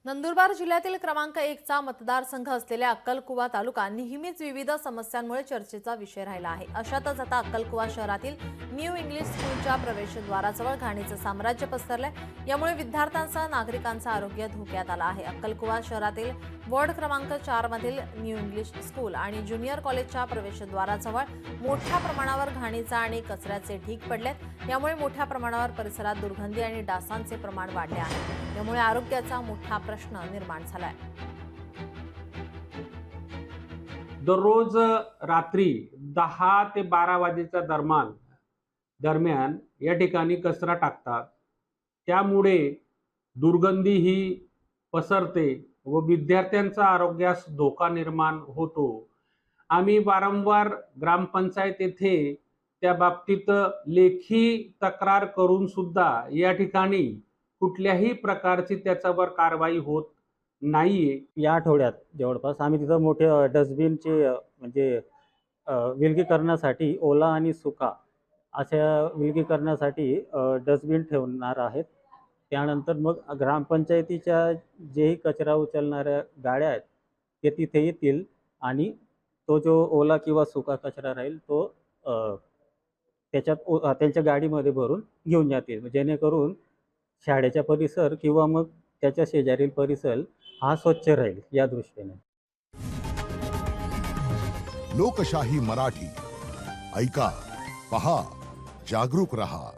नंदुरबार जिल्ह्यातील क्रमांक 1चा मतदारसंघ असलेल्या अक्कलकुवा तालुका नेहमीच विविध समस्यांमुळे चर्चेचा विषय राहिला आहे। अशातच आता अक्कलकुवा शहरातील न्यू इंग्लिश स्कूलच्या प्रवेशद्वाराजवळ घाणीचं साम्राज्य पसरलंय। यामुळे विद्यार्थ्यांसह नागरिकांचं आरोग्य धोक्यात आलं आहे। अक्कलकुवा शहरातील वॉर्ड क्रमांक 4 मधील न्यू इंग्लिश स्कूल आणि ज्युनियर कॉलेजच्या प्रवेशद्वाराजवळ मोठ्या प्रमाणावर घाणीचा आणि कचऱ्याचे ढीग पडलेत। यामुळे मोठ्या प्रमाणावर परिसरात दुर्गंधी आणि डासांचे प्रमाण वाढले आहे। यामुळे आरोग्याचा मोठा प्रश्न निर्माण झालाय। दररोज रात्री 10 ते 12 वाजेच्या दरम्यान या ठिकाणी कचरा टाकतात। त्यामुळे दुर्गंधी ही पसरते व विद्यार्थ्यांचा आरोग्यास धोका निर्माण होतो। आम्ही वारंवार ग्रामपंचायत येथे त्या बाबतीत लेखी तक्रार करून सुद्धा या ठिकाणी कुठल्याही प्रकारची त्याच्यावर कारवाई होत नाहीये। या आठवड्यात जवळपास आम्ही तिथं मोठे डस्टबिनचे म्हणजे विलगीकरणासाठी ओला आणि सुका अशा विलगीकरणासाठी डस्टबिन ठेवणार आहेत। त्यानंतर मग ग्रामपंचायतीच्या जेही कचरा उचलणाऱ्या गाड्या आहेत ते तिथे येतील आणि तो जो ओला किंवा सुका कचरा राहील तो त्याच्यात त्यांच्या गाडीमध्ये भरून घेऊन जातील, जेणेकरून शाळेचा परिसर किंवा मग त्याच्या शेजारील परिसर हा स्वच्छ राहील या दृष्टीने। लोकशाही मराठी ऐका, पहा, जागरूक रहा।